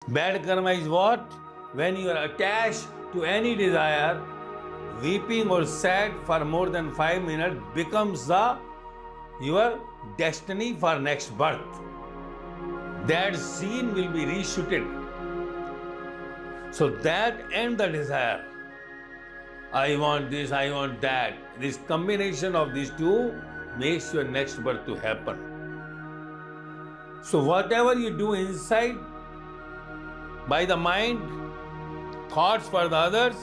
Bad karma is what? When you are attached to any desire, weeping or sad for more than 5 minutes becomes your destiny for next birth. That scene will be reshooted. So that and the desire. I want this, I want that. This combination of these two makes your next birth to happen. So whatever you do inside, by the mind, thoughts for the others,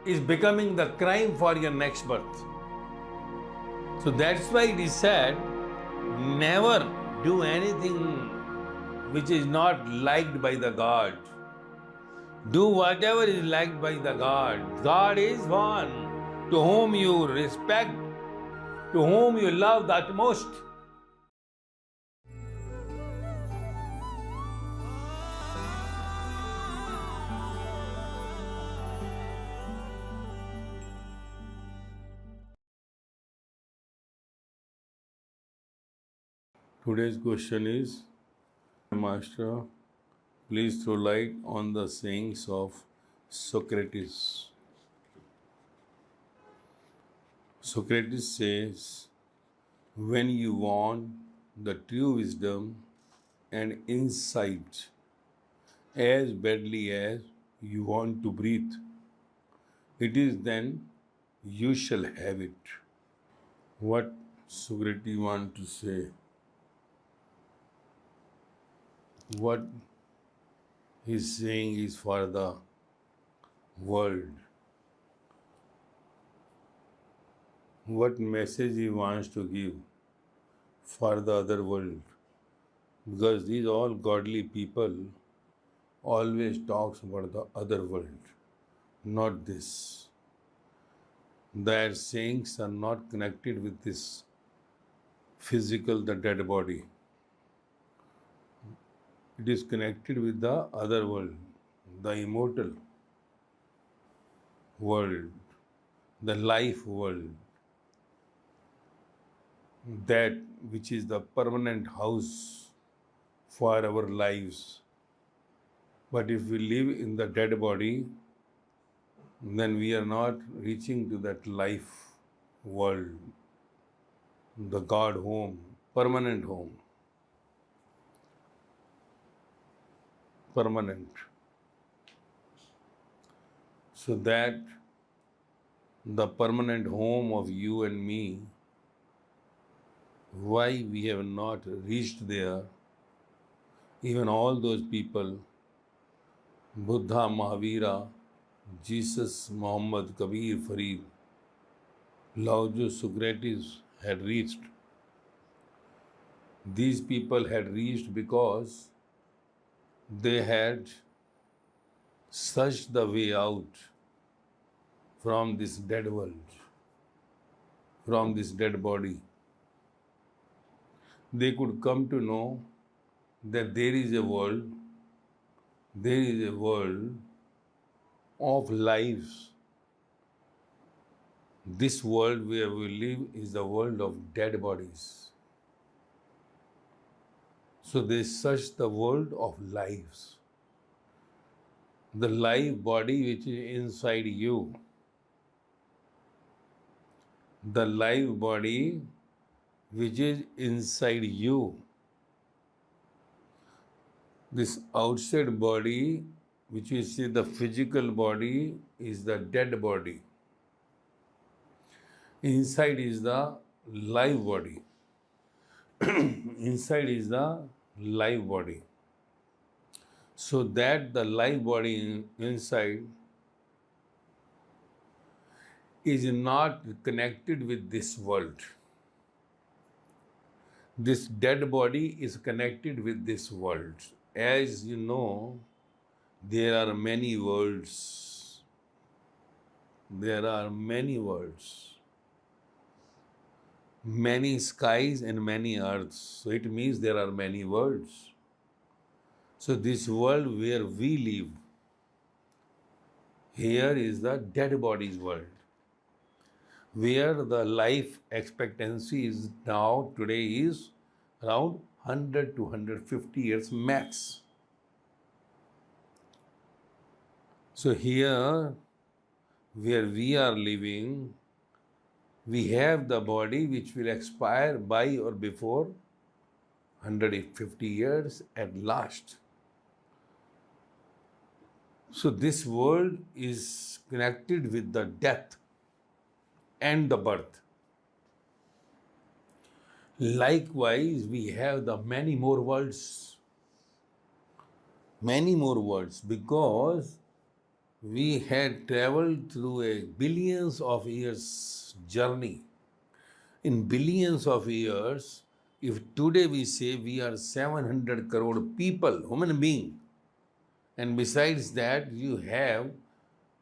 is becoming the crime for your next birth. So that's why it is said, never do anything which is not liked by the God. Do whatever is liked by the God. God is one to whom you respect, to whom you love the utmost. Today's question is, Master, please throw light on the sayings of Socrates. Socrates says, when you want the true wisdom and insight as badly as you want to breathe, it is then you shall have it. What Socrates wants to say? What he's saying is for the world. What message he wants to give for the other world. Because these all godly people always talks about the other world, not this. Their sayings are not connected with this physical, the dead body. It is connected with the other world, the immortal world, the life world, that which is the permanent house for our lives. But if we live in the dead body, then we are not reaching to that life world, the God home, permanent home. Permanent. So that the permanent home of you and me, why we have not reached there, even all those people, Buddha, Mahavira, Jesus, Muhammad, Kabir, Farid, Lao Tzu, Socrates had reached. These people had reached because they had searched the way out from this dead world, from this dead body. They could come to know that there is a world of lives. This world where we live is the world of dead bodies. So they search the world of lives. The live body which is inside you. The live body which is inside you. This outside body, which we see the physical body, is the dead body. Inside is the live body. Inside is the live body. So that the live body inside is not connected with this world. This dead body is connected with this world. As you know, there are many worlds. There are many worlds. Many skies and many earths. So it means there are many worlds. So this world where we live, here is the dead bodies world, where the life expectancy is now today is around 100 to 150 years max. So here, where we are living, we have the body which will expire by or before 150 years at last. So this world is connected with the death and the birth. Likewise, we have the many more worlds. Many more worlds, because we had traveled through a billions of years journey. In billions of years, if today we say we are 700 crore people, human being, and besides that you have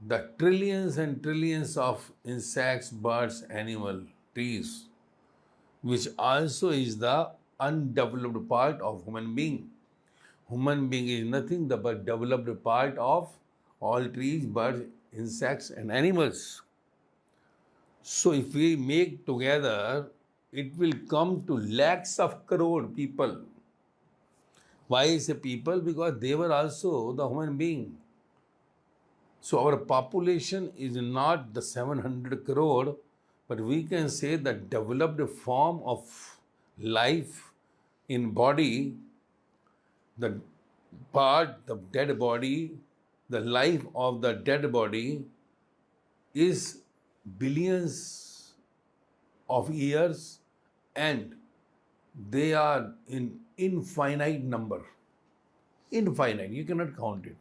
the trillions and trillions of insects, birds, animal, trees, which also is the undeveloped part of human being. Human being is nothing but developed part of all trees, birds, insects, and animals. So if we make together, it will come to lakhs of crore people. Why is a people? Because they were also the human being. So our population is not the 700 crore, but we can say the developed form of life in body, the part, the dead body, the life of the dead body is billions of years, and they are in infinite number. Infinite, you cannot count it.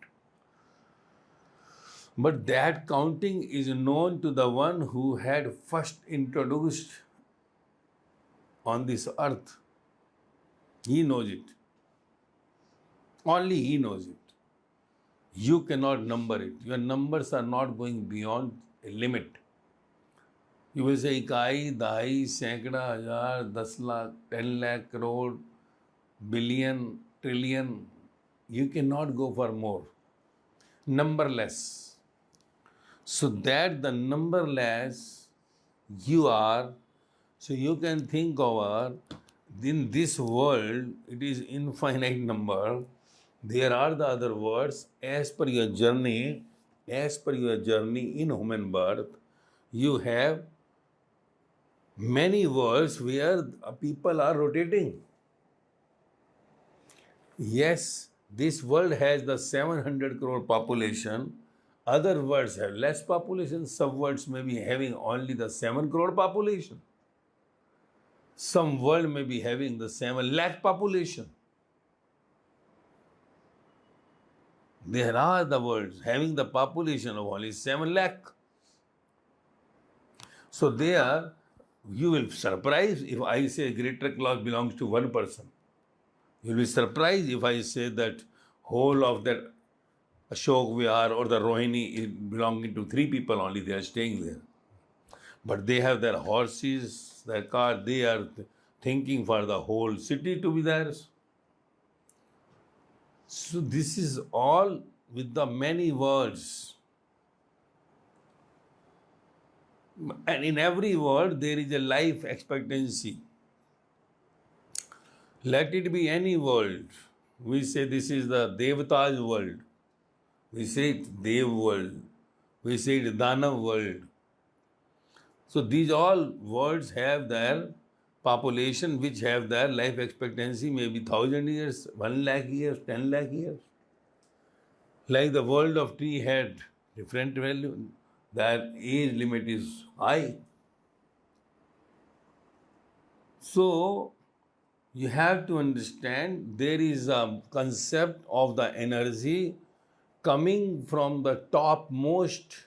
But that counting is known to the one who had first introduced on this earth. He knows it. Only he knows it. You cannot number it. Your numbers are not going beyond a limit. You will say इकाई, दहाई, सैकड़ा, हजार, 10 lakh, 10 lakh, crore, billion, trillion. You cannot go for more. Numberless. So that the numberless you are, so you can think over, in this world, it is infinite number. There are the other words, as per your journey in human birth, you have many worlds where people are rotating. Yes, this world has the 700 crore population. Other worlds have less population. Some worlds may be having only the 7 crore population. Some world may be having the 7 lakh population. There are the worlds having the population of only 7 lakh. So there, you will be surprised if I say greater class belongs to one person. You will be surprised if I say that whole of that Ashok Vihar or the Rohini is belonging to 3 people only, they are staying there. But they have their horses, their car, they are thinking for the whole city to be theirs. So this is all with the many words. And in every word there is a life expectancy. Let it be any world. We say this is the Devata's world. We say it Dev world. We say it Danav world. So these all words have their population, which have their life expectancy maybe 1,000 years, 1 lakh years, 10 lakh years. Like the world of tree had different value, their age limit is high. So you have to understand there is a concept of the energy coming from the topmost.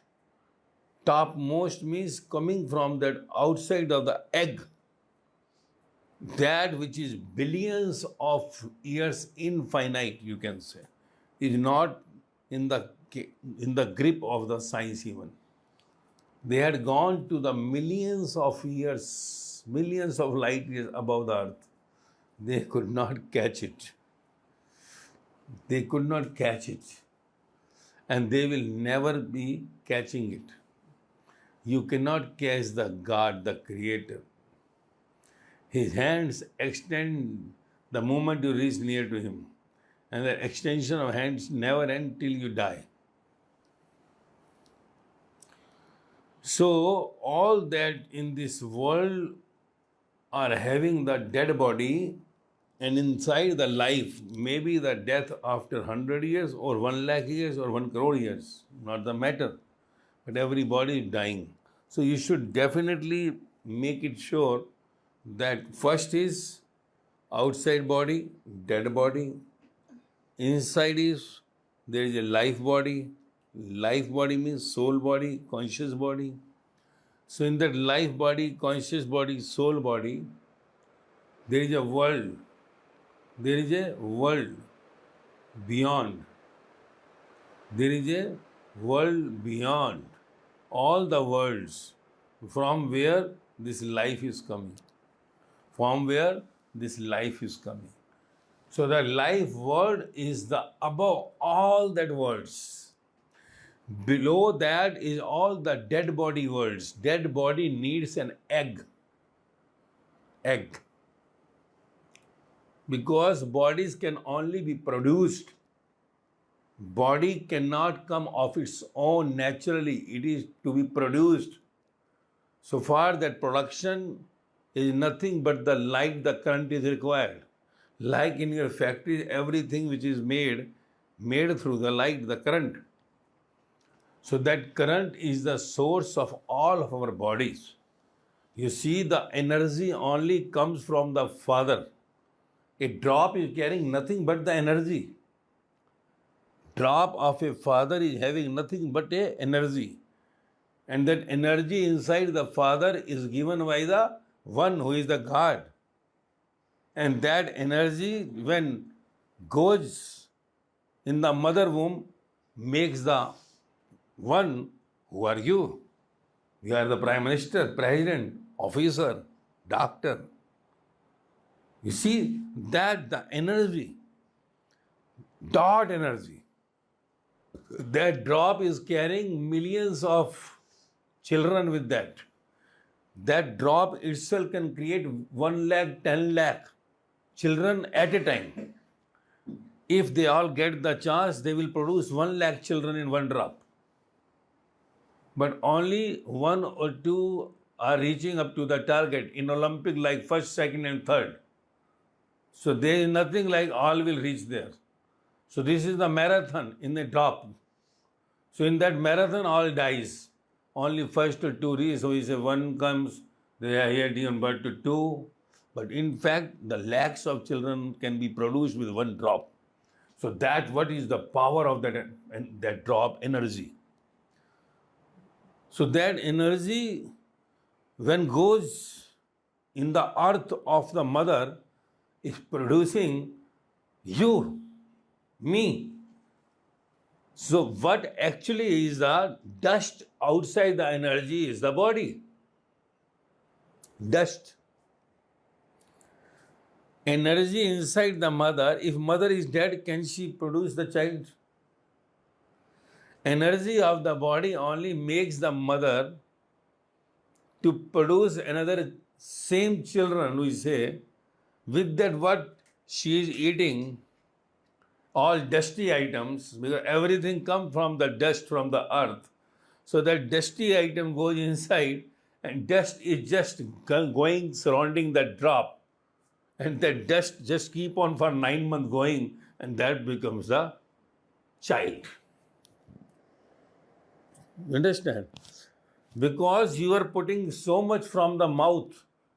Topmost means coming from that outside of the egg. That which is billions of years infinite, you can say, is not in the grip of the science even. They had gone to the millions of years, millions of light years above the earth. They could not catch it. They could not catch it. And they will never be catching it. You cannot catch the God, the Creator. His hands extend the moment you reach near to Him. And the extension of hands never end till you die. So, all that in this world are having the dead body, and inside the life, maybe the death after 100 years or 1 lakh years or 1 crore years, not the matter. But everybody is dying. So you should definitely make it sure that first is outside body, dead body. Inside is there is a life body. Life body means soul body, conscious body. So in that life body, conscious body, soul body, there is a world. There is a world beyond. There is a world beyond all the worlds from where this life is coming. From where this life is coming. So the life world is the above all that worlds. Below that is all the dead body worlds. Dead body needs an egg. Egg. Because bodies can only be produced. Body cannot come of its own naturally. It is to be produced. So far that production is nothing but the light, the current is required. Like in your factory, everything which is made through the light, the current. So that current is the source of all of our bodies. You see, the energy only comes from the Father. A drop is carrying nothing but the energy. Drop of a father is having nothing but a energy. And that energy inside the Father is given by the one who is the God. And that energy, when goes in the mother womb, makes the one who are you. You are the Prime Minister, President, officer, doctor. You see that the energy, dot energy, that drop is carrying millions of children with that. That drop itself can create 1 lakh, 10 lakh children at a time. If they all get the chance, they will produce 1 lakh children in one drop. But only 1 or 2 are reaching up to the target in Olympic, like first, second and third. So there is nothing like all will reach there. So this is the marathon in the drop. So in that marathon, all dies. Only first to 2 reach. So we say 1 comes, they are here given birth to 2. But in fact, the lakhs of children can be produced with 1 drop. So that what is the power of that drop energy. So that energy, when goes in the earth of the mother, is producing you, me. So what actually is the dust outside the energy is the body. Dust. Energy inside the mother, if mother is dead, can she produce the child? Energy of the body only makes the mother to produce another same children, we say, with that what she is eating, all dusty items, because everything comes from the dust from the earth. So that dusty item goes inside and dust is just going surrounding that drop. And that dust just keep on for 9 months going, and that becomes the child. You understand? Because you are putting so much from the mouth,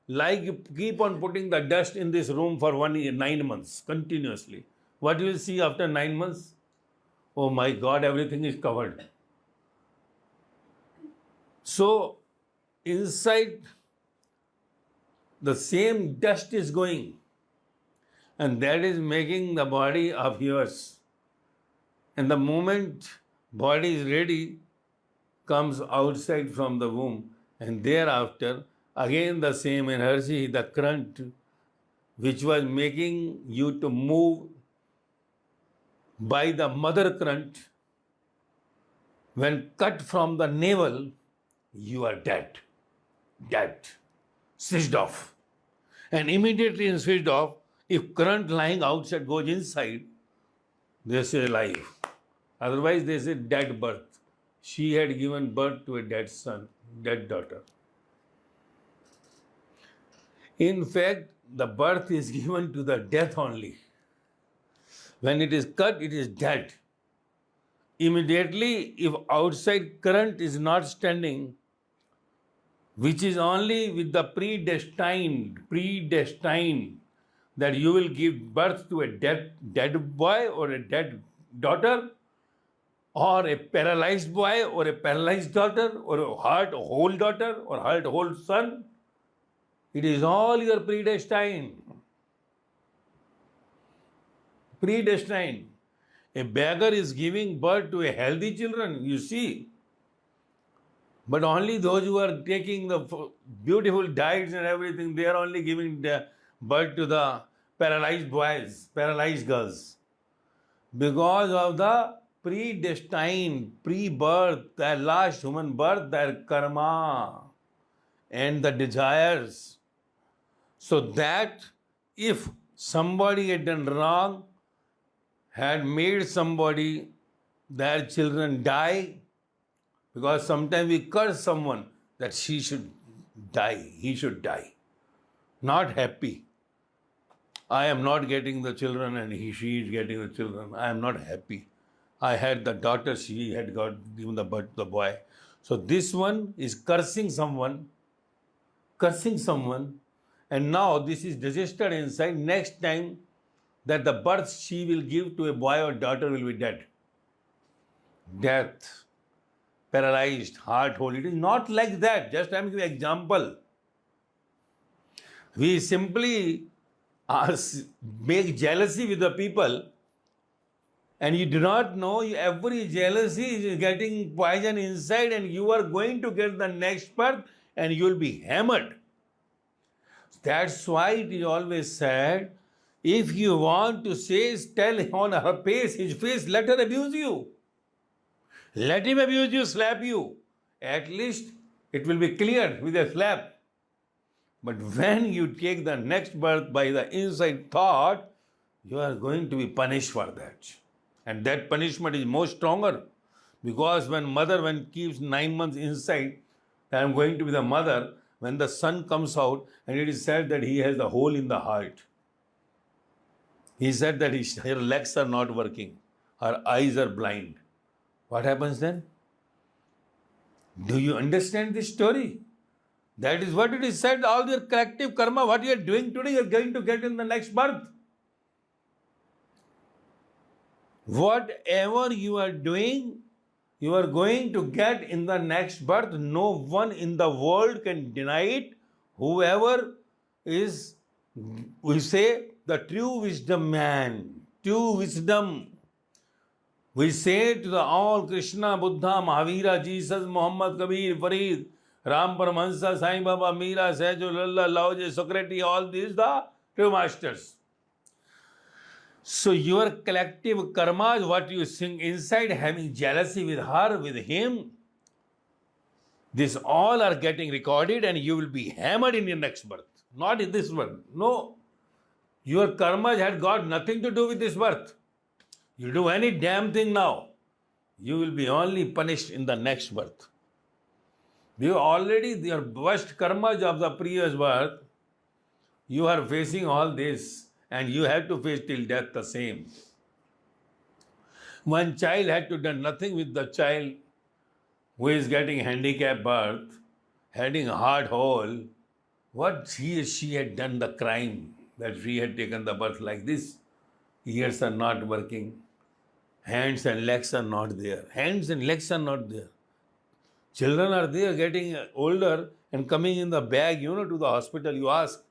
like you keep on putting the dust in this room for 1 year, 9 months continuously. What you will see after 9 months? Oh my God, everything is covered. So inside the same dust is going, and that is making the body of yours. And the moment body is ready, comes outside from the womb, and thereafter again the same energy, the current which was making you to move by the mother current, when cut from the navel, you are dead, switched off. And immediately in switched off, if current lying outside goes inside, they say life. Otherwise they say dead birth. She had given birth to a dead son. dead daughter. In fact, the birth is given to the death only. When it is cut, it is dead. Immediately, if outside current is not standing, which is only with the predestined, that you will give birth to a dead boy or a dead daughter, or a paralyzed boy or a paralyzed daughter, or a heart whole daughter or heart whole son. It is all your predestined. Predestined. A beggar is giving birth to a healthy children, you see. But only those who are taking the beautiful diets and everything, they are only giving the birth to the paralyzed boys, paralyzed girls. Because of the predestined, pre-birth, their last human birth, their karma and the desires. So that if somebody had done wrong, had made somebody, their children die, because sometimes we curse someone that she should die, he should die. Not happy. I am not getting the children and she is getting the children. I am not happy. I had the daughter, she had got given the birth to the boy. So this one is cursing someone, and now this is registered inside. Next time that the birth she will give to a boy or daughter will be dead. Death. Paralyzed, heart whole. It is not like that. Just I am giving an example. We simply make jealousy with the people, and you do not know every jealousy is getting poison inside, and you are going to get the next birth and you will be hammered. That's why it is always said, if you want to say, tell on her face, his face, let her abuse you. Let him abuse you, slap you. At least it will be cleared with a slap. But when you take the next birth by the inside thought, you are going to be punished for that. And that punishment is more stronger. Because when keeps 9 months inside, I am going to be the mother, when the son comes out, and it is said that he has a hole in the heart. He said that her legs are not working. Her eyes are blind. What happens then? Do you understand this story? That is what it is said. All your collective karma, what you are doing today, you are going to get in the next birth. Whatever you are doing, you are going to get in the next birth. No one in the world can deny it. Whoever is, we say, the true wisdom man, true wisdom. We say to the all Krishna, Buddha, Mahavira, Jesus, Muhammad, Kabir, Farid, Ram Paramahansa, Sai Baba, Meera, Sahjo, Lalla, Laoje, Socrates, all these the true masters. So your collective karma is what you sing inside, having jealousy with her, with him. These all are getting recorded and you will be hammered in your next birth. Not in this one. No. Your karma had got nothing to do with this birth. You do any damn thing now, you will be only punished in the next birth. You already, your worst karma of the previous birth, you are facing all this and you have to face till death the same. One child had to do nothing with the child who is getting handicapped birth, having a heart hole. What he or she had done the crime that she had taken the birth like this. Ears are not working. Hands and legs are not there. Hands and legs are not there. Children are there getting older and coming in the bag, to the hospital. You ask.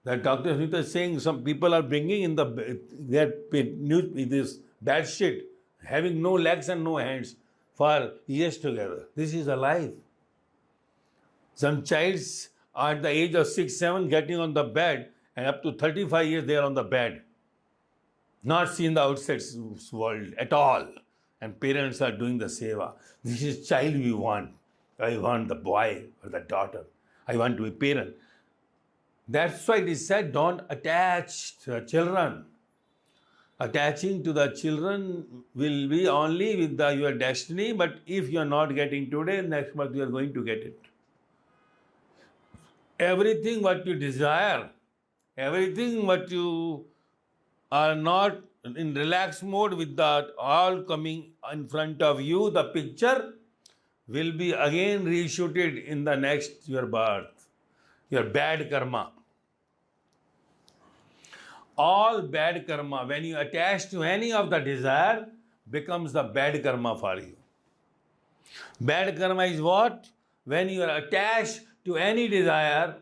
The Dr. Smith is saying some people are bringing in this bad shit, having no legs and no hands for years together. This is alive. Some childs are at the age of 6, 7 getting on the bed, and up to 35 years they are on the bed. Not seen the outside world at all. And parents are doing the seva. This is child we want. I want the boy or the daughter. I want to be parent. That's why it is said, don't attach to children. Attaching to the children will be only with your destiny, but if you are not getting today, next month you are going to get it. Everything what you desire, everything what you are not in relaxed mode with that all coming in front of you, the picture will be again reshooted in the next your birth, your bad karma. All bad karma, when you attach to any of the desire, becomes the bad karma for you. Bad karma is what? When you are attached to any desire,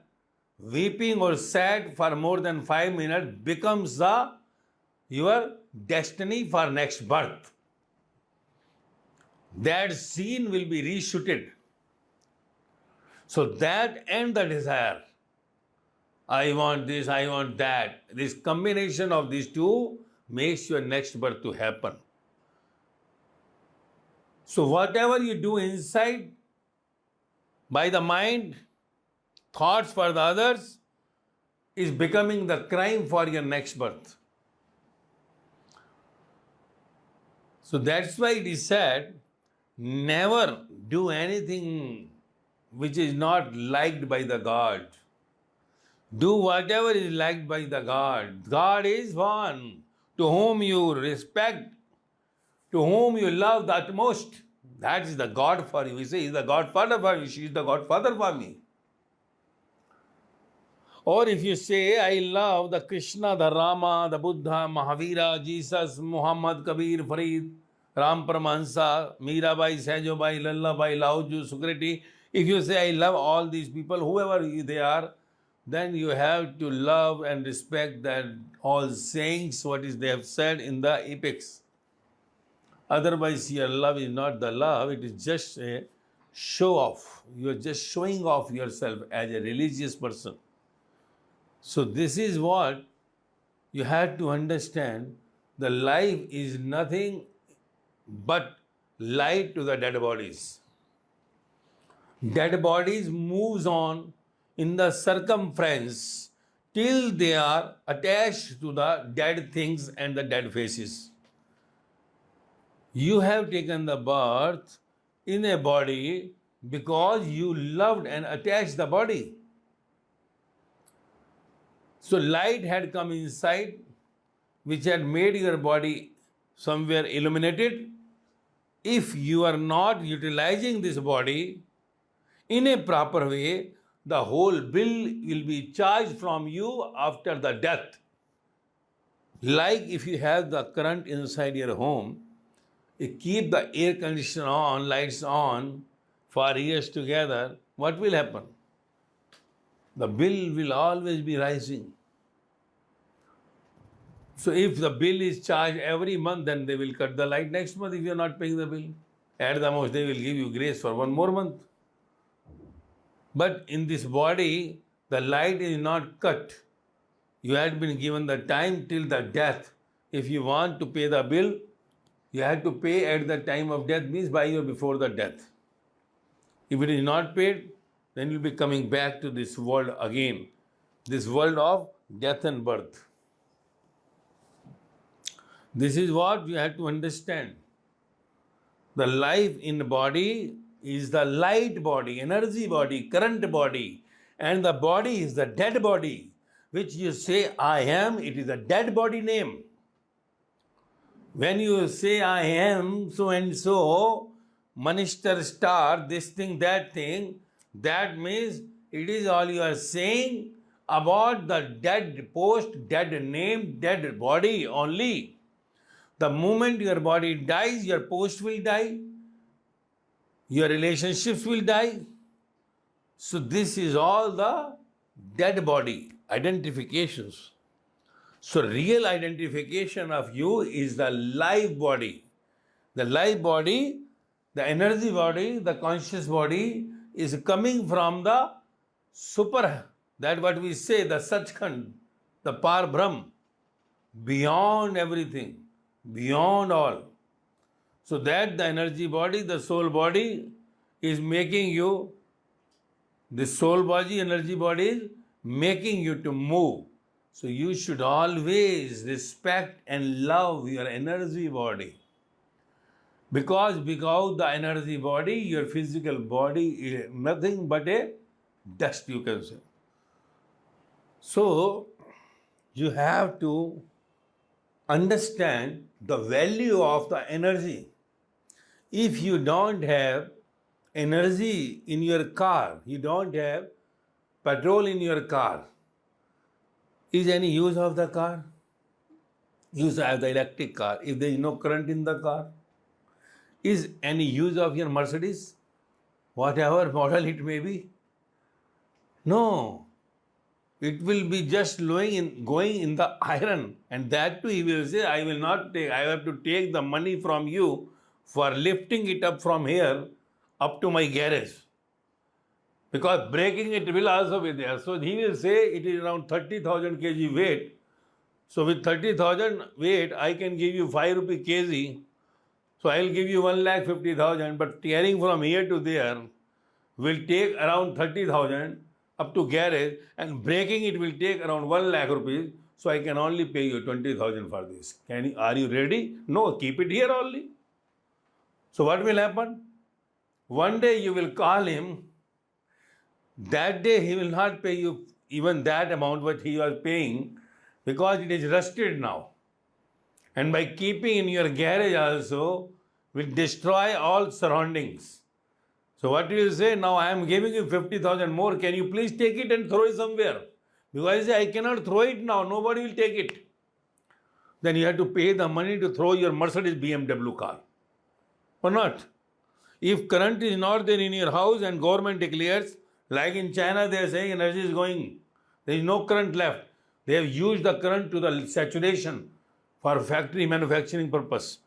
weeping or sad for more than 5 minutes becomes your destiny for next birth. That scene will be reshooted. So that and the desire, I want this, I want that. This combination of these two makes your next birth to happen. So whatever you do inside, by the mind, thoughts for the others, is becoming the crime for your next birth. So that's why it is said, never do anything which is not liked by the God. Do whatever is liked by the God. God is one to whom you respect, to whom you love the utmost. That is the God for you. We say, He is the Godfather for you. She is the Godfather for me. Or if you say, I love the Krishna, the Rama, the Buddha, Mahavira, Jesus, Muhammad, Kabir, Farid, Ram Paramahansa, Mirabai, Sajobai, Lallabai, Laoju, Socrates. If you say, I love all these people, whoever they are, then you have to love and respect that all sayings, what is they have said in the epics. Otherwise, your love is not the love, it is just a show off. You are just showing off yourself as a religious person. So this is what you have to understand. The life is nothing but light to the dead bodies. Dead bodies moves on in the circumference till they are attached to the dead things and the dead faces. You have taken the birth in a body because you loved and attached the body. So light had come inside, which had made your body somewhere illuminated. If you are not utilizing this body in a proper way, the whole bill will be charged from you after the death. Like if you have the current inside your home, you keep the air conditioner on, lights on for years together, what will happen? The bill will always be rising. So if the bill is charged every month, then they will cut the light next month if you are not paying the bill. At the most, they will give you grace for one more month. But in this body, the light is not cut. You had been given the time till the death. If you want to pay the bill, you have to pay at the time of death, means by or before the death. If it is not paid, then you will be coming back to this world again, this world of death and birth. This is what you have to understand. The life in the body is the light body, energy body, current body, and the body is the dead body, which you say, I am, it is a dead body name. When you say, I am so and so, MAAsterG star, this thing, that means it is all you are saying about the dead post, dead name, dead body only. The moment your body dies, your post will die, your relationships will die. So this is all the dead body identifications. So real identification of you is the live body. The live body, the energy body, the conscious body is coming from the super, that what we say, the Sachkhand, the Par Brahm, beyond everything, beyond all. So that the energy body, the soul body is making you, the soul body, energy body is making you to move. So you should always respect and love your energy body. Because without the energy body, your physical body is nothing but a dust, you can say. So you have to understand the value of the energy. If you don't have energy in your car, you don't have petrol in your car, is any use of the car? Use of the electric car if there is no current in the car? Is any use of your Mercedes, whatever model it may be? No. It will be just going in the iron, and that too he will say, I will not take, I have to take the money from you for lifting it up from here up to my garage. Because breaking it will also be there. So he will say it is around 30,000 kg weight. So with 30,000 weight, I can give you 5 rupee kg. So I will give you 1,50,000, but carrying from here to there will take around 30,000 up to garage, and breaking it will take around 1 lakh rupees. So I can only pay you 20,000 for this. Are you ready? No, keep it here only. So what will happen? One day you will call him. That day he will not pay you even that amount what he was paying, because it is rusted now. And by keeping in your garage also will destroy all surroundings. So what you will say, now I am giving you 50,000 more, can you please take it and throw it somewhere? Because I cannot throw it now, nobody will take it. Then you have to pay the money to throw your Mercedes BMW car. Or not? If current is not there in your house and government declares, like in China they are saying energy is going, there is no current left. They have used the current to the saturation for factory manufacturing purpose.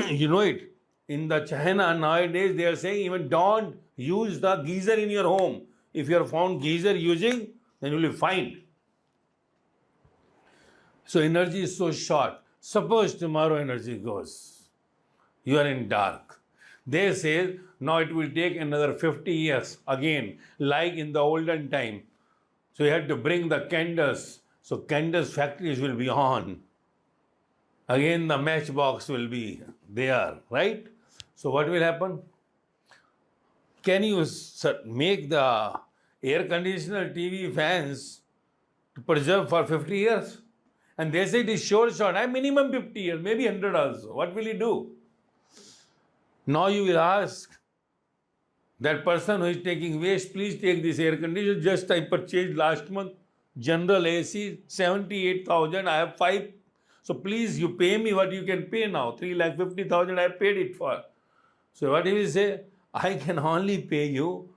You know it. In the China nowadays they are saying even don't use the geyser in your home. If you are found geyser using, then you will be fined. So energy is so short. Suppose tomorrow energy goes. You are in dark. They say now it will take another 50 years again, like in the olden time. So you have to bring the candles. So candles factories will be on. Again the matchbox will be there, right? So what will happen? Can you make the air conditioner, TV, fans to preserve for 50 years? And they say it is short, minimum 50 years, maybe 100 also. What will you do? Now you will ask that person who is taking waste, please take this air conditioner. Just I purchased last month, general AC, 78,000. I have 5. So please you pay me what you can pay now. 3,50,000 I paid it for. So what he will say, I can only pay you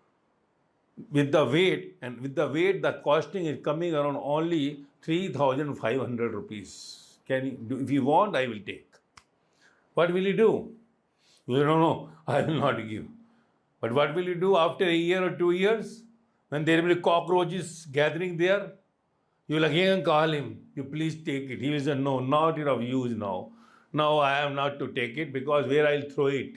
with the weight, and with the weight the costing is coming around only 3,500 rupees. Can you do? If you want, I will take. What will you do? You say, no, I will not give. But what will you do after a year or 2 years? When there will be cockroaches gathering there, you will again call him, you please take it. He will say, no, not of use now. Now I am not to take it, because where I will throw it?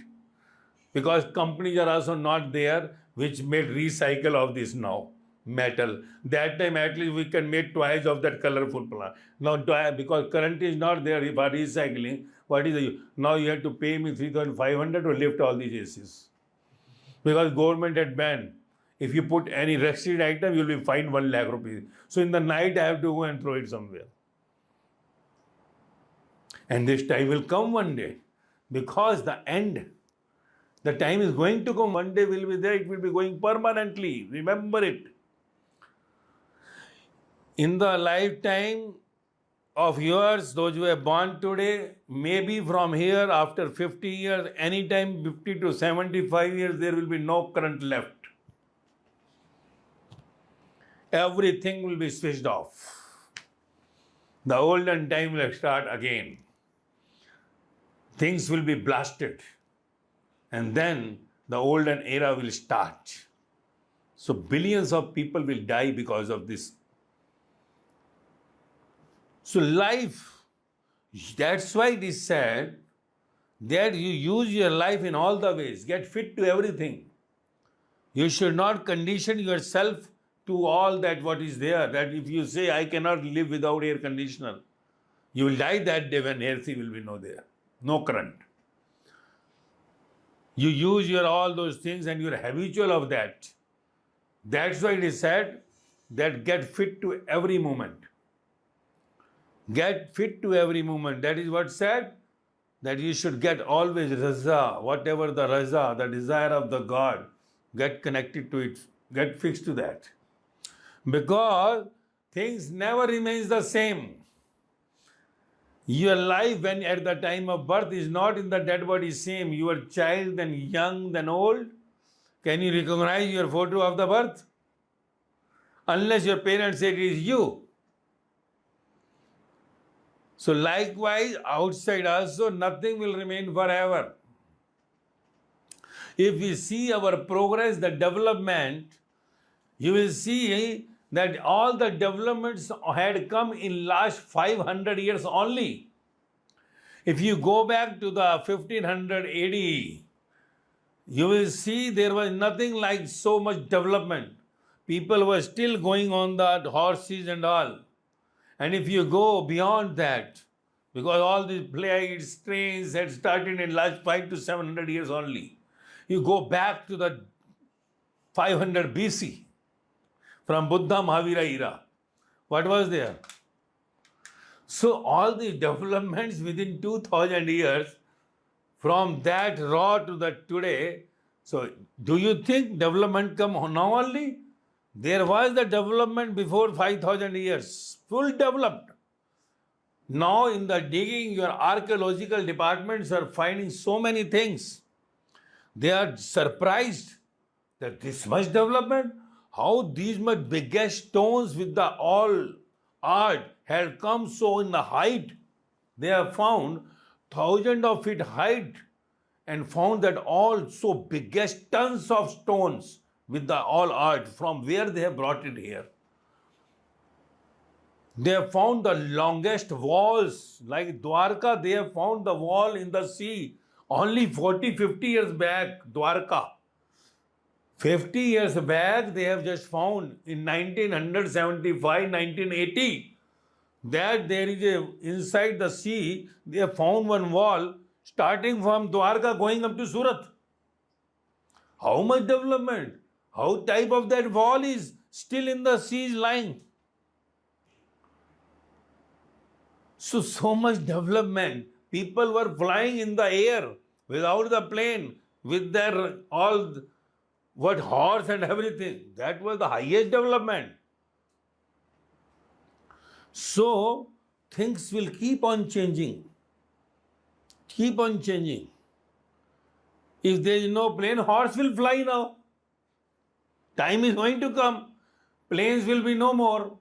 Because companies are also not there which made recycle of this now, metal. That time at least we can make twice of that colorful plant. Now because current is not there for recycling, what is the, now you have to pay me 3,500 to lift all these ACs. Because government had banned. If you put any restricted item, you will be fined 1 lakh rupees. So in the night I have to go and throw it somewhere. And this time will come one day. Because the time is going to come. One day will be there, it will be going permanently. Remember it. In the lifetime of yours, those who are born today, maybe from here after 50 years, anytime 50 to 75 years, there will be no current left. Everything will be switched off. The olden time will start again. Things will be blasted. And then the olden era will start. So billions of people will die because of this. So life, that's why it is said that you use your life in all the ways, get fit to everything. You should not condition yourself to all that what is there. That if you say, I cannot live without air conditioner, you will die that day when AC will be no there, no current. You use your all those things and you're habitual of that. That's why it is said that get fit to every moment. Get fit to every moment. That is what said, that you should get always raza, whatever the raza, the desire of the God, get connected to it, get fixed to that. Because things never remains the same. Your life when at the time of birth is not in the dead body same. You are child, then young, then old. Can you recognize your photo of the birth? Unless your parents say it is you. So likewise, outside also, nothing will remain forever. If we see our progress, the development, you will see that all the developments had come in last 500 years only. If you go back to the 1500 AD, you will see there was nothing like so much development. People were still going on the horses and all. And if you go beyond that, because all these flights, trains had started in last 500 to 700 years only. You go back to the 500 BC, from Buddha Mahavira era. What was there? So all the developments within 2000 years, from that raw to the today, so do you think development come now only? There was the development before 5000 years, full developed. Now in the digging, your archaeological departments are finding so many things. They are surprised that this much development, how these much biggest stones with the all art had come so in the height. They have found thousands of feet height and found that all so biggest tons of stones with the all art, from where they have brought it here. They have found the longest walls, like Dwarka, they have found the wall in the sea only 40-50 years back, Dwarka. 50 years back, they have just found in 1975, 1980, that there is a, inside the sea, they have found one wall starting from Dwarka going up to Surat. How much development? How type of that wall is still in the sea lying? So much development. People were flying in the air without the plane, with their all, what, horse and everything. That was the highest development. So things will keep on changing. Keep on changing. If there is no plane, horse will fly now. Time is going to come. Planes will be no more.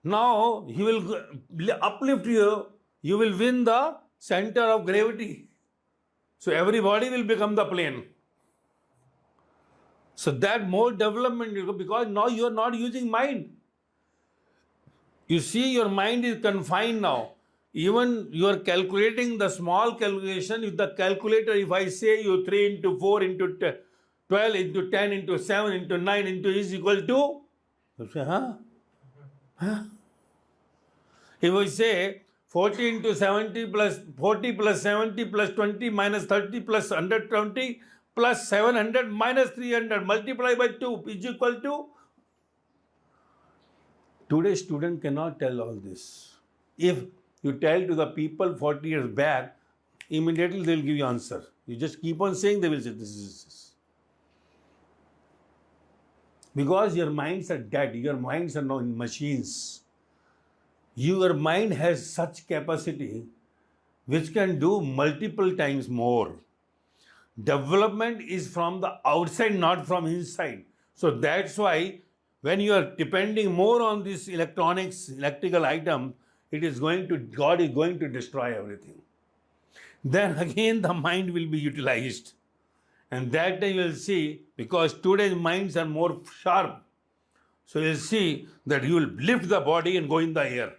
Now he will uplift you. You will win the center of gravity. So everybody will become the plane. So that more development, because now you are not using mind. You see, your mind is confined now. Even you are calculating the small calculation with the calculator. If I say you 3 into 4 into 12 into 10 into 7 into 9 into is equal to, you say, huh? Huh? If I say 40 into 70 plus 40 plus 70 plus 20 minus 30 plus 120 plus 700 minus 300 multiply by 2 is equal to. Today's student cannot tell all this. If you tell to the people 40 years back, immediately they will give you answer. You just keep on saying, they will say this is this. Because your minds are dead, your minds are now in machines. Your mind has such capacity which can do multiple times more. Development is from the outside, not from inside. So that's why when you are depending more on this electronics, electrical item, it is going to, God is going to destroy everything. Then again the mind will be utilized. And that time you will see, because today's minds are more sharp, so you will see that you will lift the body and go in the air.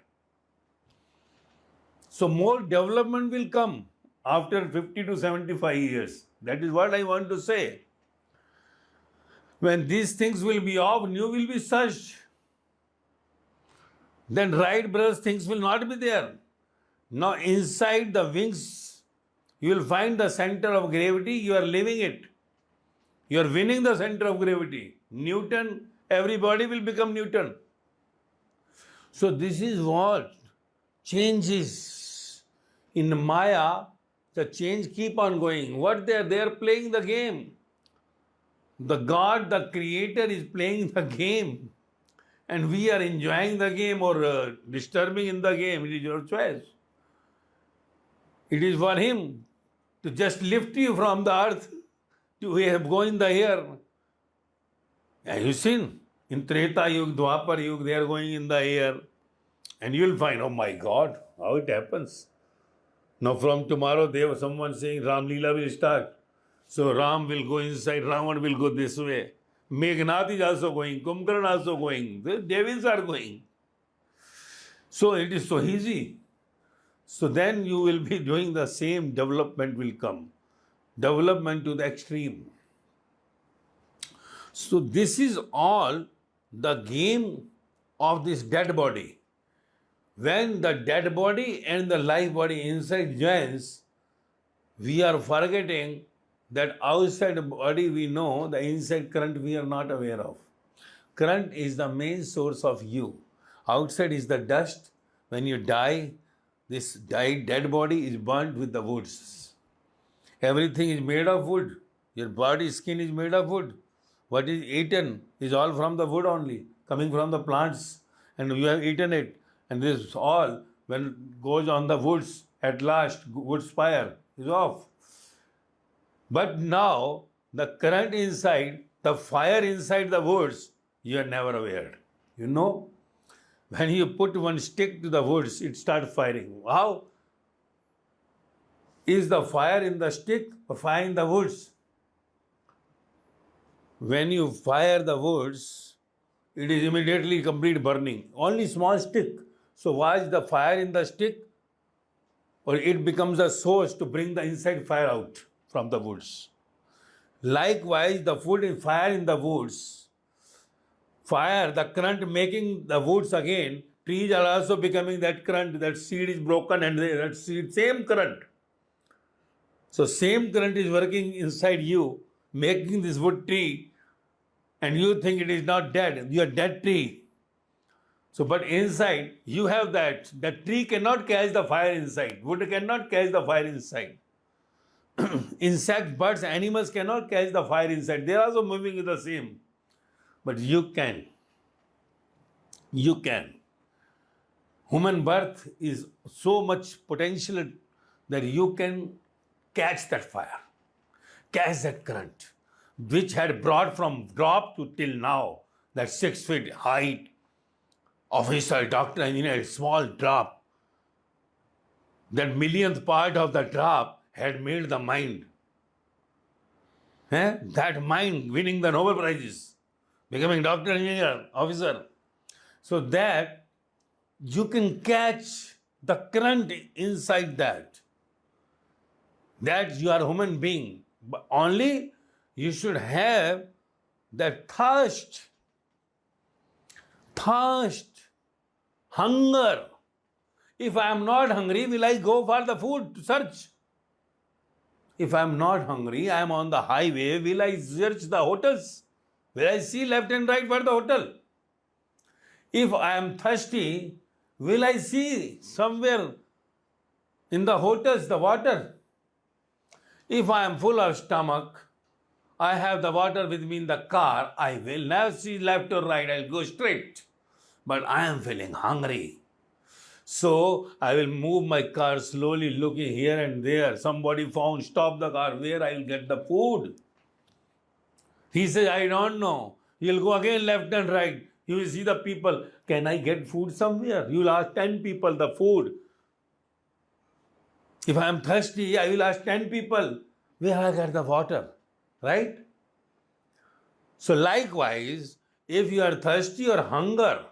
So more development will come after 50 to 75 years. That is what I want to say. When these things will be off, new will be searched. Then right, brothers, things will not be there. Now inside the wings, you will find the center of gravity, you are living it. You are winning the center of gravity. Newton, everybody will become Newton. So this is what changes. In Maya, the change keep on going. What they are playing the game. The God, the creator is playing the game. And we are enjoying the game or disturbing in the game. It is your choice. It is for him to just lift you from the earth to go in the air. And you seen in Treta Yuga, Dwapar Yuga, they are going in the air. And you will find, oh my God, how it happens. Now from tomorrow, there was someone saying Ram Leela will start. So Ram will go inside, Ravan will go this way. Meghnath is also going, Kumbhakarna also going. The devils are going. So it is so easy. So then you will be doing the same, development will come. Development to the extreme. So this is all the game of this dead body. When the dead body and the life body inside joins, we are forgetting that outside body we know, the inside current we are not aware of. Current is the main source of you. Outside is the dust. When you die, this dead body is burnt with the woods. Everything is made of wood. Your body, skin is made of wood. What is eaten is all from the wood only, coming from the plants, and you have eaten it. And this all, when it goes on the woods, at last, wood fire is off. But now, the current inside, the fire inside the woods, you are never aware. You know, when you put one stick to the woods, it starts firing. How? Is the fire in the stick or fire in the woods? When you fire the woods, it is immediately complete burning. Only small stick. So watch the fire in the stick, or it becomes a source to bring the inside fire out from the woods. Likewise, the food is fire in the woods. Fire, the current making the woods again, trees are also becoming that current, that seed is broken and that seed, same current. So same current is working inside you, making this wood tree, and you think it is not dead, you are dead tree. So, but inside, you have that tree cannot catch the fire inside, wood cannot catch the fire inside. Insects, birds, animals cannot catch the fire inside. They are also moving in the same. But you can. You can. Human birth is so much potential that you can catch that fire, catch that current, which had brought from drop to till now, that 6 feet height, officer, doctor, engineer, small drop. That millionth part of the drop had made the mind. That mind winning the Nobel Prizes, becoming doctor, engineer, officer. So that you can catch the current inside that. That you are a human being. But only you should have that thirst, hunger. If I am not hungry, will I go for the food to search? If I am not hungry, I am on the highway, will I search the hotels? Will I see left and right for the hotel? If I am thirsty, will I see somewhere in the hotels the water? If I am full of stomach, I have the water with me in the car, I will never see left or right, I will go straight. But I am feeling hungry. So I will move my car slowly, looking here and there. Somebody found, stop the car, where I will get the food. He says, I don't know. You'll go again left and right. You will see the people, can I get food somewhere? You will ask 10 people the food. If I am thirsty, I will ask 10 people, where I get the water, right? So likewise, if you are thirsty or hunger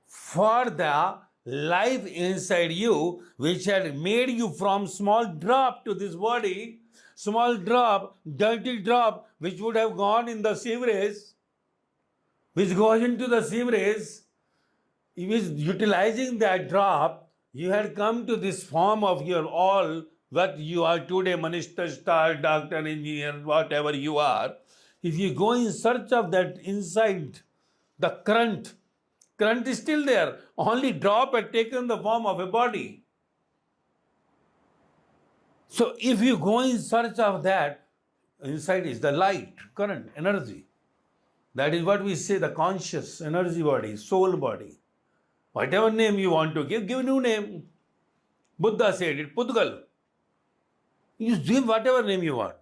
for the life inside you, which had made you from small drop to this body, small drop, dirty drop, which would have gone in the sewerage, which goes into the sewerage, is utilizing that drop, you had come to this form of your all, what you are today, minister, star, doctor, engineer, whatever you are. If you go in search of that inside, the current is still there. Only drop had taken the form of a body. So if you go in search of that, inside is the light, current, energy. That is what we say, the conscious energy body, soul body. Whatever name you want to give a new name. Buddha said it, Pudgal. You give whatever name you want.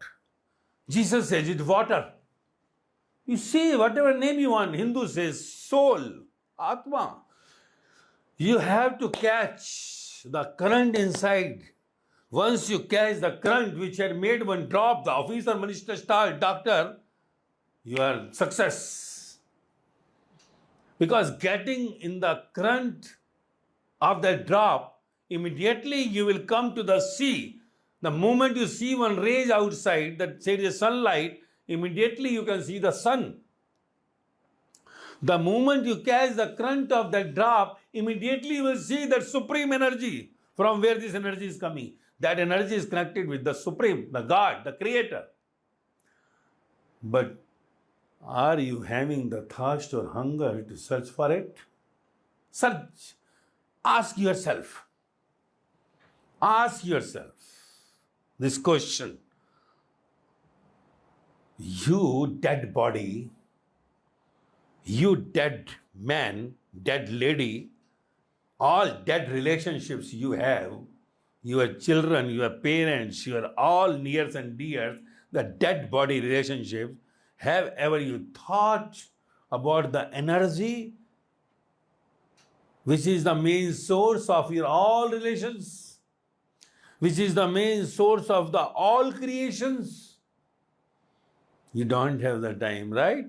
Jesus says it, water. You say whatever name you want. Hindu says soul, Atma. You have to catch the current inside. Once you catch the current which had made one drop, the officer, minister, star, doctor, you are success. Because getting in the current of that drop, immediately you will come to the sea. The moment you see one rays outside, that say is sunlight, immediately you can see the sun. The moment you catch the current of that drop, immediately you will see that supreme energy from where this energy is coming. That energy is connected with the supreme, the God, the creator. But are you having the thirst or hunger to search for it? Search. Ask yourself. Ask yourself this question. You dead body, you dead man, dead lady, all dead relationships you have, your children, your parents, your all nears and dears, the dead body relationships, have ever you thought about the energy which is the main source of your all relations, which is the main source of the all creations? You don't have the time, right?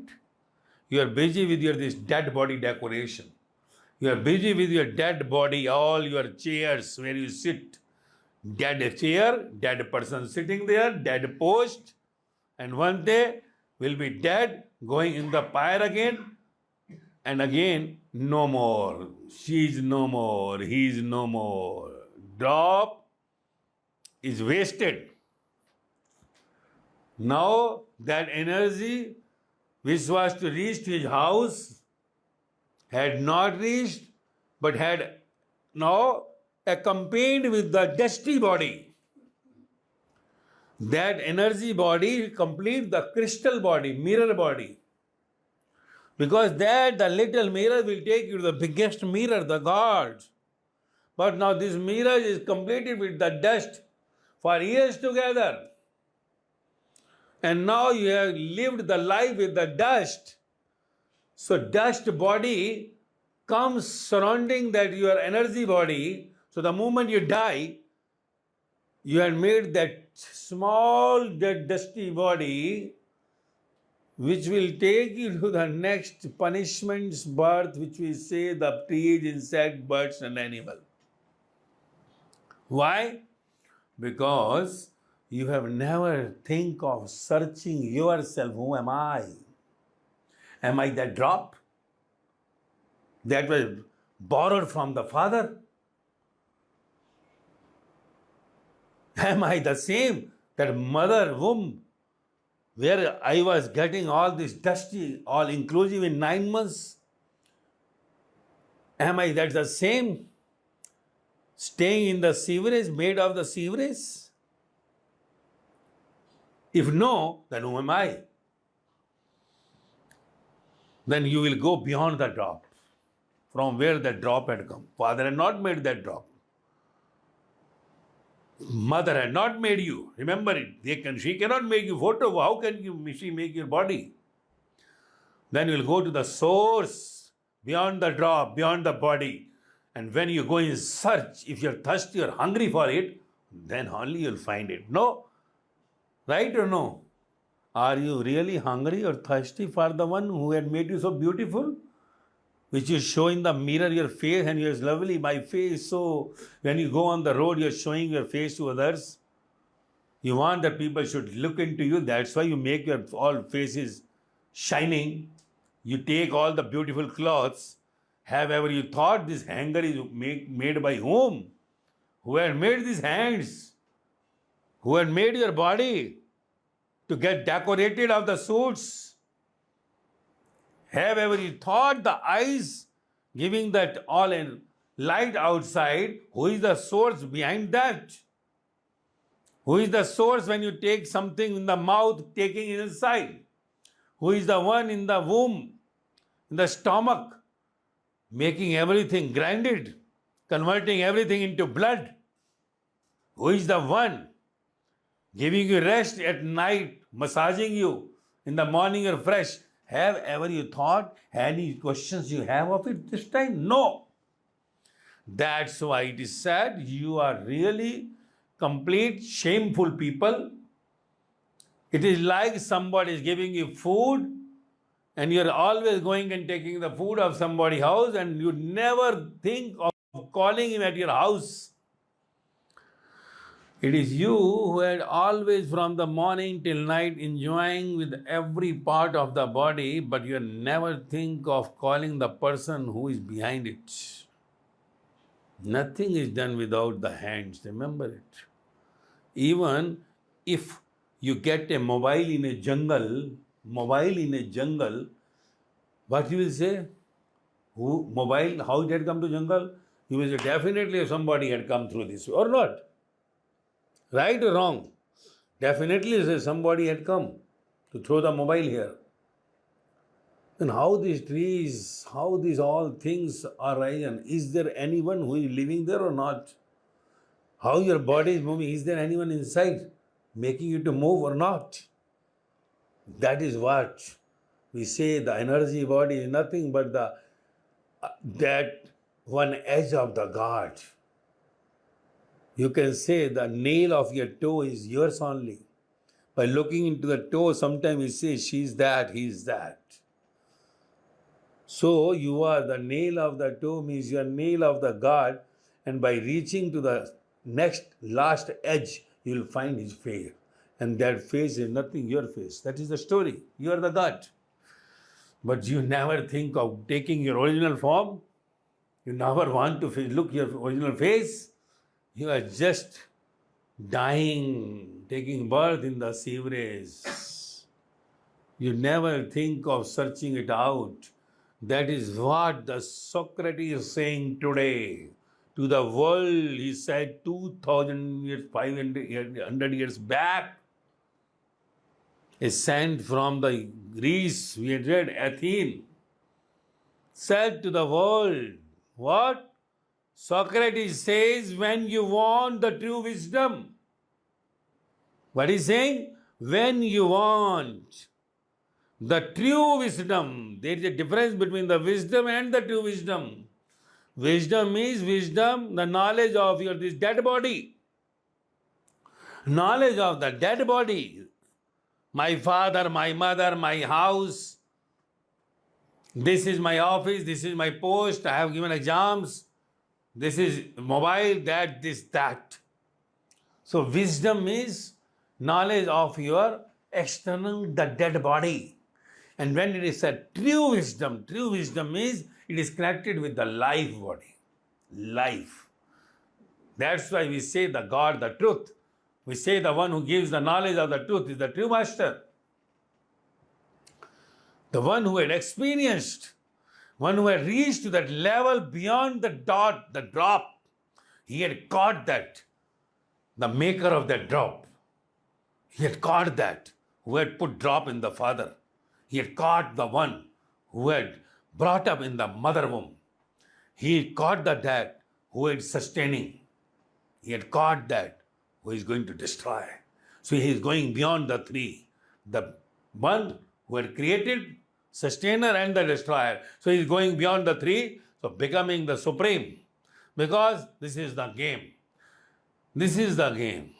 You are busy with this dead body decoration. You are busy with your dead body, all your chairs where you sit. Dead chair, dead person sitting there, dead post, and one day will be dead, going in the fire again, and again, no more. She is no more, he is no more. Drop is wasted. Now that energy which was to reach to his house had not reached, but had now accompanied with the dusty body. That energy body complete the crystal body, mirror body. Because that the little mirror will take you to the biggest mirror, the God. But now this mirror is completed with the dust for years together. And now you have lived the life with the dust. So dust body comes surrounding that your energy body. So the moment you die, you have made that small, that dusty body, which will take you to the next punishment's birth, which we say the trees, insect, birds, and animal. Why? Because you have never think of searching yourself. Who am I? Am I that drop that was borrowed from the Father? Am I the same, that mother womb, where I was getting all this dusty, all inclusive in 9 months? Am I that the same, staying in the sewerage, made of the sewerage? If no, then who am I? Then you will go beyond the drop, from where that drop had come. Father had not made that drop. Mother had not made you. Remember it. She cannot make you photo. How can she make your body? Then you will go to the source, beyond the drop, beyond the body. And when you go in search, if you're thirsty or hungry for it, then only you'll find it. No? Right or no? Are you really hungry or thirsty for the one who had made you so beautiful? Which you show in the mirror your face, and you're lovely, my face. So when you go on the road, you're showing your face to others. You want that people should look into you. That's why you make your all faces shining. You take all the beautiful clothes. Have ever you thought this hanger is made by whom? Who had made these hands? Who had made your body to get decorated of the suits? Have ever you thought the eyes giving that all in light outside? Who is the source behind that? Who is the source when you take something in the mouth, taking it inside? Who is the one in the womb, in the stomach, making everything grinded, converting everything into blood? Who is the one giving you rest at night, massaging you, in the morning you're fresh? Have ever you thought any questions you have of it this time? No. That's why it is said you are really complete shameful people. It is like somebody is giving you food and you're always going and taking the food of somebody's house and you never think of calling him at your house. It is you who had always from the morning till night enjoying with every part of the body, but you never think of calling the person who is behind it. Nothing is done without the hands, remember it. Even if you get a mobile in a jungle, what you will say? Who mobile, how it had come to jungle? You will say definitely somebody had come through this way, or not? Right or wrong? Definitely somebody had come to throw the mobile here. And how these trees, how these all things are rising? Is there anyone who is living there or not? How your body is moving? Is there anyone inside making you to move or not? That is what we say. The energy body is nothing but that one edge of the God. You can say the nail of your toe is yours only. By looking into the toe, sometimes we say she's that, he's that. So you are the nail of the toe means you are nail of the God, and by reaching to the last edge, you will find his face. And that face is nothing your face. That is the story. You are the God. But you never think of taking your original form. You never want to look your original face. You are just dying, taking birth in the sewerage. You never think of searching it out. That is what the Socrates is saying today. To the world, he said 2,000 years, 500 years back. A saint from the Greece, we had read, Athene, said to the world, what? Socrates says, when you want the true wisdom. What is saying? When you want the true wisdom, there is a difference between the wisdom and the true wisdom. Wisdom is wisdom, the knowledge of this dead body. Knowledge of the dead body. My father, my mother, my house. This is my office, this is my post, I have given exams. This is mobile, that, this, that. So wisdom is knowledge of your external, the dead body. And when it is a true wisdom is, it is connected with the life body. Life. That's why we say the God, the truth. We say the one who gives the knowledge of the truth is the true master. The one who had experienced, one who had reached to that level beyond the dot, the drop. He had caught that, the maker of that drop. He had caught that, who had put drop in the father. He had caught the one who had brought up in the mother womb. He had caught the dad who is sustaining. He had caught that who is going to destroy. So he is going beyond the three. The one who had created, sustainer and the destroyer. So he is going beyond the three, so becoming the supreme. Because this is the game. This is the game.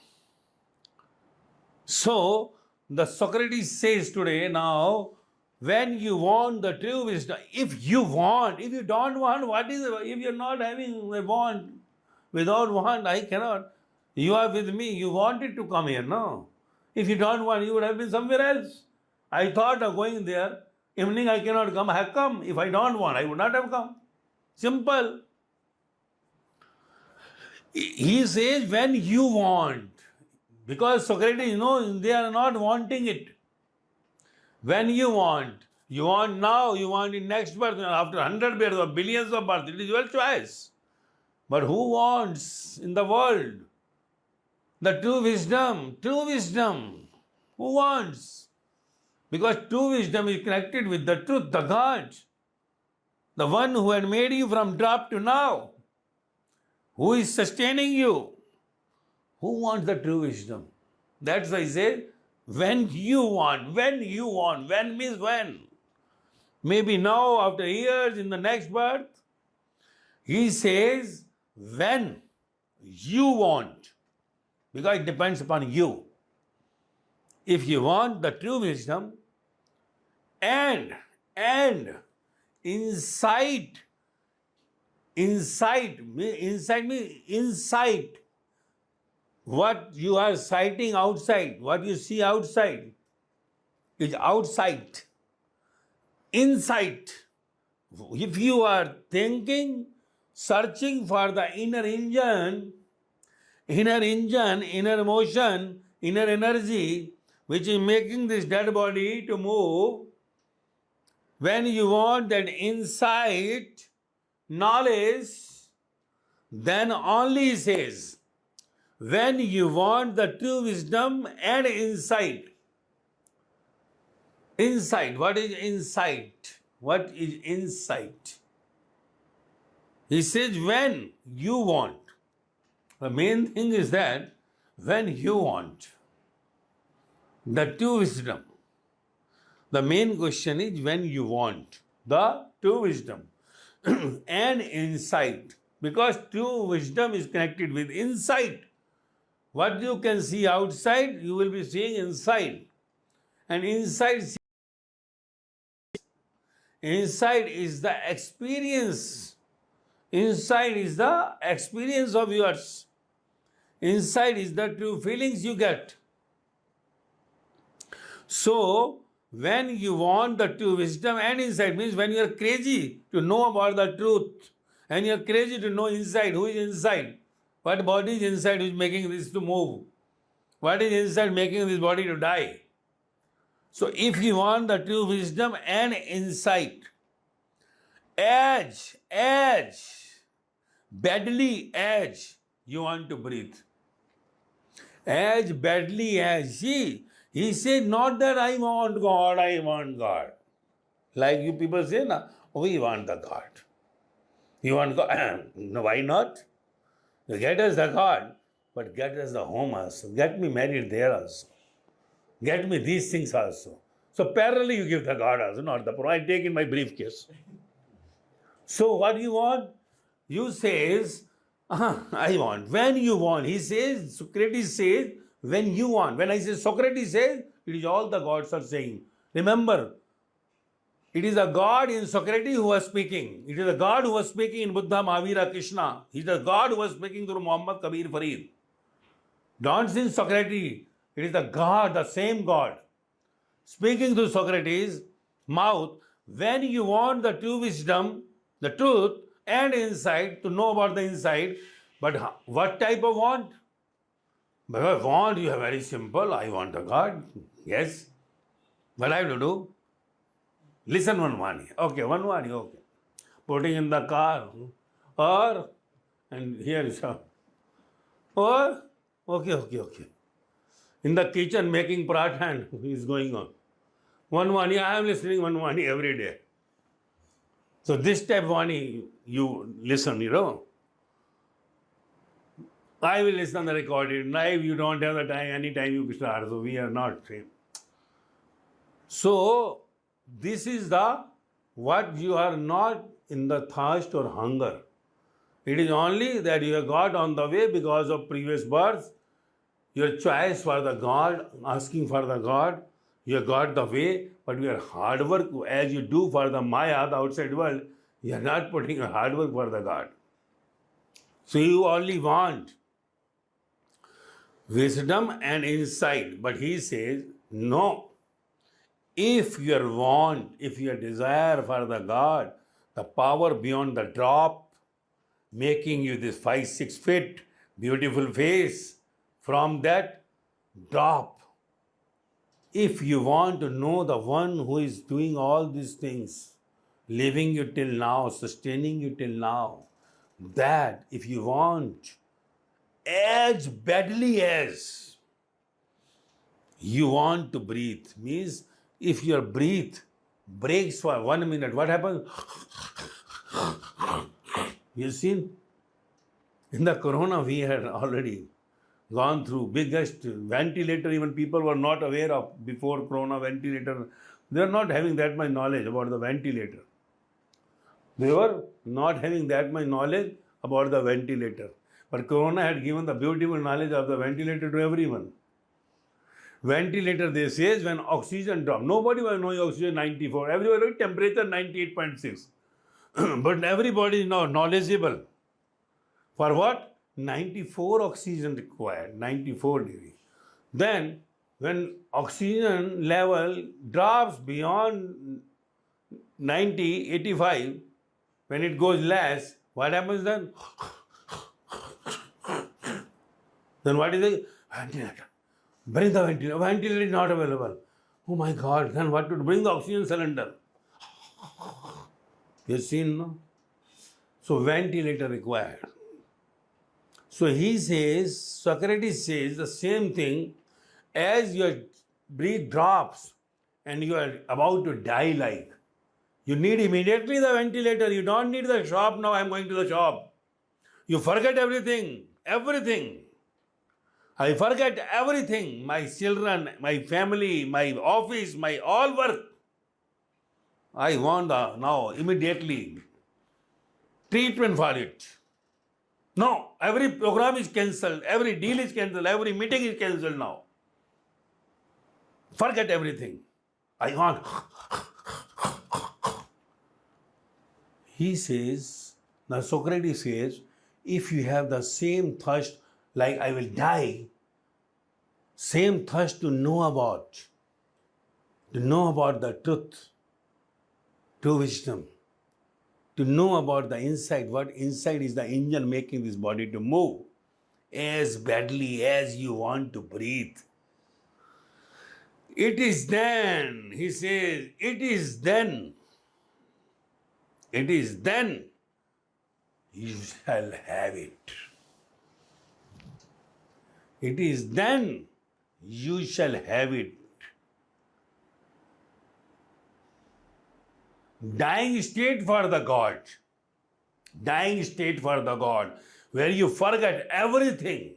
So the Socrates says today now, when you want the true wisdom, if you don't want, what is it? If you're not having a want, without want, I cannot. You are with me, you wanted to come here, no? If you don't want, you would have been somewhere else. I thought of going there. Evening I cannot come. I have come. If I don't want, I would not have come. Simple. He says when you want. Because Socrates knows they are not wanting it. When you want now, you want in next birth, after 100 births or billions of births, it is your choice. But who wants in the world? The true wisdom. Who wants? Because true wisdom is connected with the truth, the God. The one who had made you from drop to now. Who is sustaining you? Who wants the true wisdom? That's why he says, when you want. When means when. Maybe now, after years, in the next birth. He says, when you want. Because it depends upon you. If you want the true wisdom and insight means insight. What you are sighting outside, what you see outside is outside. Insight. If you are thinking, searching for the inner engine, inner motion, inner energy, which is making this dead body to move, when you want that insight, knowledge, then only he says, when you want the true wisdom and insight. Insight. What is insight? What is insight? He says, when you want. The main thing is that when you want the true wisdom. The main question is when you want the true wisdom and insight. Because true wisdom is connected with insight. What you can see outside, you will be seeing inside. And inside is the experience. Inside is the experience of yours. Inside is the true feelings you get. So, when you want the true wisdom and insight, means when you are crazy to know about the truth, and you are crazy to know inside, who is inside? What body is inside which is making this to move? What is inside making this body to die? So if you want the true wisdom and insight, badly as you want to breathe. As badly as he said, not that I want God. Like you people say, na, we want the God. You want God? No, why not? You get us the God, but get us the home also. Get me married there also. Get me these things also. So parallelly you give the God also, not the poor. I take in my briefcase. So what you want? You says, I want. When you want. He says, Socrates says, when you want. When I say Socrates says, it is all the gods are saying. Remember, it is a God in Socrates who was speaking. It is a God who was speaking in Buddha, Mahavira, Krishna. He is the God who was speaking through Muhammad, Kabir, Farid. Don't see Socrates. It is the God, the same God, speaking through Socrates' mouth. When you want the true wisdom, the truth and insight, to know about the insight, but what type of want? Because want, you are very simple. I want a God. Yes. What I have to do? Listen one Vaani. Okay, one Vaani, okay. Putting in the car. Or, and here is a, or, okay. In the kitchen making paratha and is going on. One Vaani, I am listening one Vaani every day. So this type Vaani, you listen, I will listen to the recorded. Live, you don't have the time, anytime you start. So we are not same. So, this is the, what you are not in the thirst or hunger. It is only that you have got on the way because of previous birth, your choice for the God, asking for the God, you have got the way, but your hard work as you do for the Maya, the outside world, you are not putting a hard work for the God. So you only want wisdom and insight. But he says, no. If your want, if your desire for the God, the power beyond the drop, making you this 5-6 feet, beautiful face, from that drop, if you want to know the one who is doing all these things, living you till now, sustaining you till now, that if you want, as badly as you want to breathe, means if your breath breaks for 1 minute, what happens? You seen? In the corona, we had already gone through biggest ventilator, even people were not aware of before corona ventilator. They are not having that much knowledge about the ventilator. They were not having that much knowledge about the ventilator. But corona had given the beautiful knowledge of the ventilator to everyone. Ventilator, they say, when oxygen drops. Nobody was knowing oxygen 94. Everybody temperature 98.6. But everybody is now knowledgeable. For what? 94 oxygen required, 94 degrees. Then, when oxygen level drops beyond 90, 85, when it goes less, what happens then? Then what is it? Ventilator. Bring the ventilator. Ventilator is not available. Oh my God, then what to do? Bring the oxygen cylinder. You seen, no? So ventilator required. So he says, Socrates says the same thing, as your breath drops and you are about to die like, you need immediately the ventilator. You don't need the shop now, I'm going to the shop. You forget everything, everything. I forget everything, my children, my family, my office, my all work. I want now, immediately, treatment for it. No, every program is cancelled, every deal is cancelled, every meeting is cancelled now. Forget everything. I want. He says, now Socrates says, if you have the same thirst, like I will die, same thirst to know about the truth, true wisdom, to know about the inside, what inside is the engine making this body to move as badly as you want to breathe. It is then, he says, it is then you shall have it. It is then you shall have it. Dying state for the God. Dying state for the God, where you forget everything.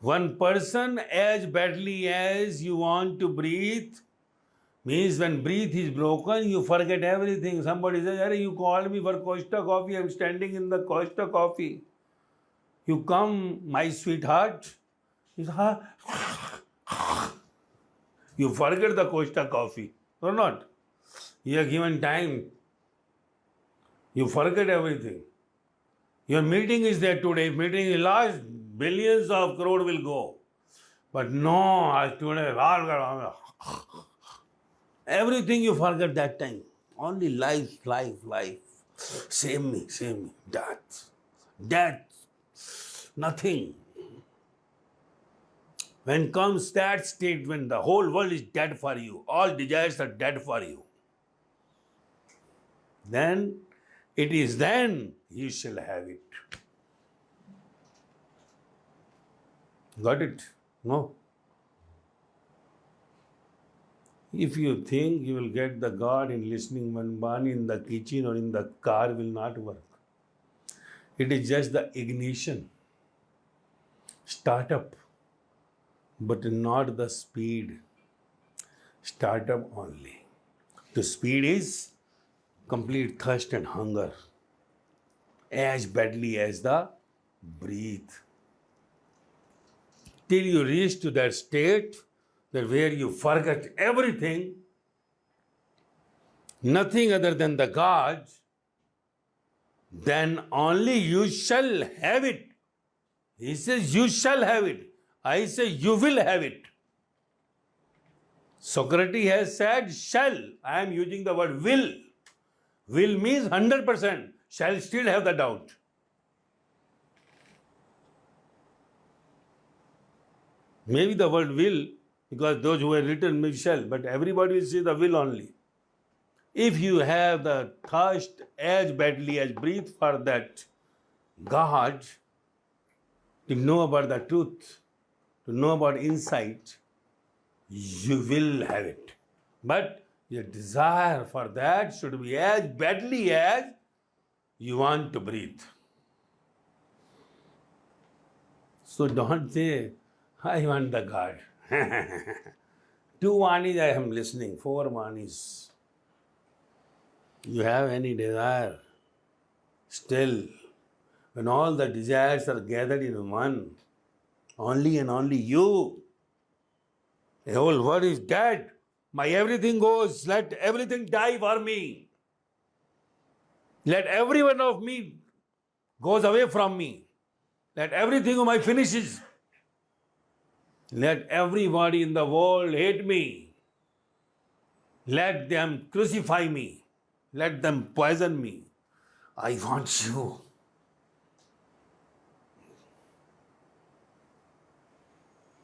One person, as badly as you want to breathe, means when breath is broken, you forget everything. Somebody says, "Arey, you called me for Costa coffee, I'm standing in the Costa coffee. You come, my sweetheart." You say, "Huh?" You forget the Costa coffee, or not? You are given time. You forget everything. Your meeting is there today. If meeting is large, billions of crore will go. But no, today, everything you forget that time. Only life. Save me. Death. Nothing. When comes that state, when the whole world is dead for you, all desires are dead for you, then it is then you shall have it. Got it? No? If you think you will get the God in listening one in the kitchen or in the car, will not work. It is just the ignition. Startup, but not the speed. Startup only. The speed is complete thirst and hunger, as badly as the breath. Till you reach to that state that where you forget everything, nothing other than the God, then only you shall have it. He says you shall have it. I say you will have it. Socrates has said shall. I am using the word will. Will means 100%. Shall still have the doubt. Maybe the word will, because those who have written maybe shall, but everybody will say the will only. If you have the thirst as badly as breathe for that God, to know about the truth, to know about insight, you will have it. But your desire for that should be as badly as you want to breathe. So don't say, I want the God. 2 Vaanis I am listening, 4 Vaanis. You have any desire? Still, when all the desires are gathered in one, only and only you, the whole world is dead. My everything goes. Let everything die for me. Let every one of me goes away from me. Let everything of my finishes. Let everybody in the world hate me. Let them crucify me. Let them poison me. I want you.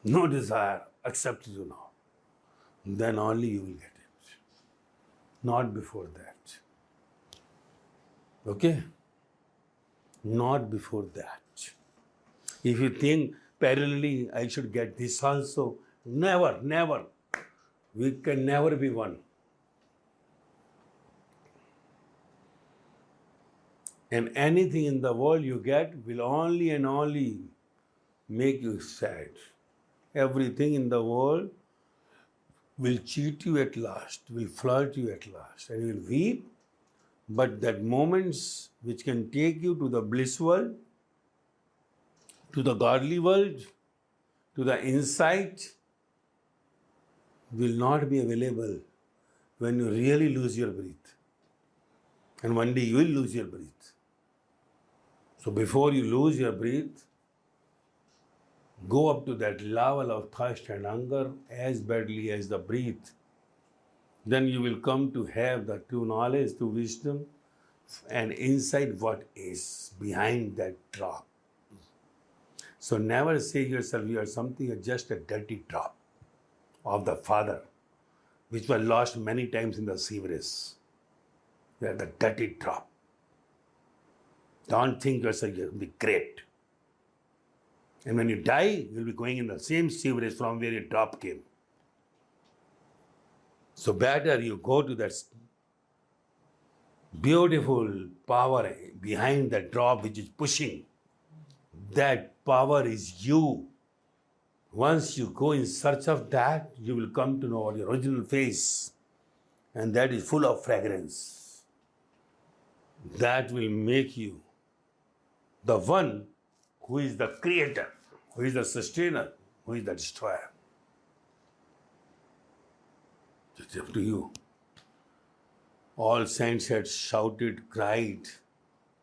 No desire except you now. Then only you will get it. Not before that. Okay? Not before that. If you think parallelly I should get this also, never, never. We can never be one. And anything in the world you get will only and only make you sad. Everything in the world will cheat you at last, will flirt you at last, and you will weep. But that moments which can take you to the bliss world, to the godly world, to the insight, will not be available when you really lose your breath. And one day you will lose your breath. So before you lose your breath, go up to that level of thirst and hunger as badly as the breath. Then you will come to have the true knowledge, true wisdom, and insight what is behind that drop. So never say yourself you are something, you are just a dirty drop of the Father, which was lost many times in the sewerage. You are the dirty drop. Don't think yourself you will be great. And when you die, you will be going in the same sewerage from where your drop came. So better you go to that beautiful power behind the drop which is pushing. That power is you. Once you go in search of that, you will come to know your original face. And that is full of fragrance. That will make you the one who is the creator, who is the sustainer, who is the destroyer. It's up to you. All saints had shouted, cried.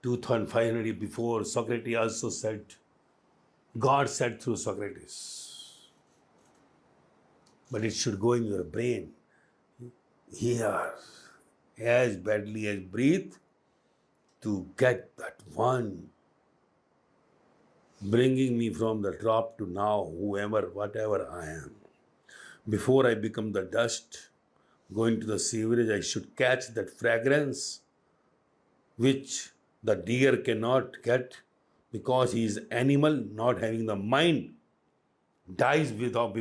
2,500 years before, Socrates also said, God said through Socrates. But it should go in your brain. Here, as badly as breathe, to get that one, bringing me from the drop to now, whoever, whatever I am. Before I become the dust, going to the sewerage, I should catch that fragrance, which the deer cannot get because he is animal, not having the mind, dies without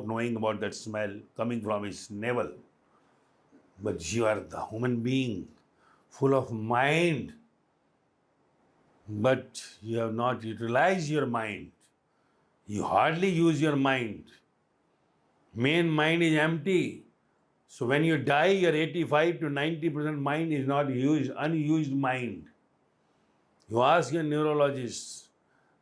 knowing about that smell coming from his navel. But you are the human being, full of mind, but you have not utilized your mind. You hardly use your mind. Main mind is empty. So when you die, your 85 to 90% mind is not used, unused mind. You ask your neurologist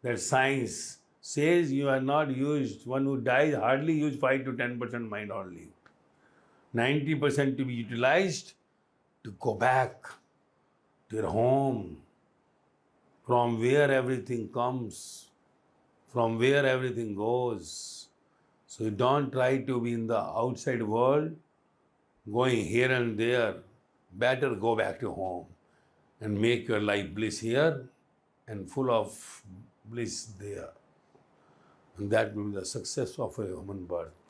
that science says you are not used. One who dies hardly use 5 to 10% mind only. 90% to be utilized to go back to your home, from where everything comes, from where everything goes. So you don't try to be in the outside world, going here and there. Better go back to home and make your life bliss here and full of bliss there. And that will be the success of a human birth.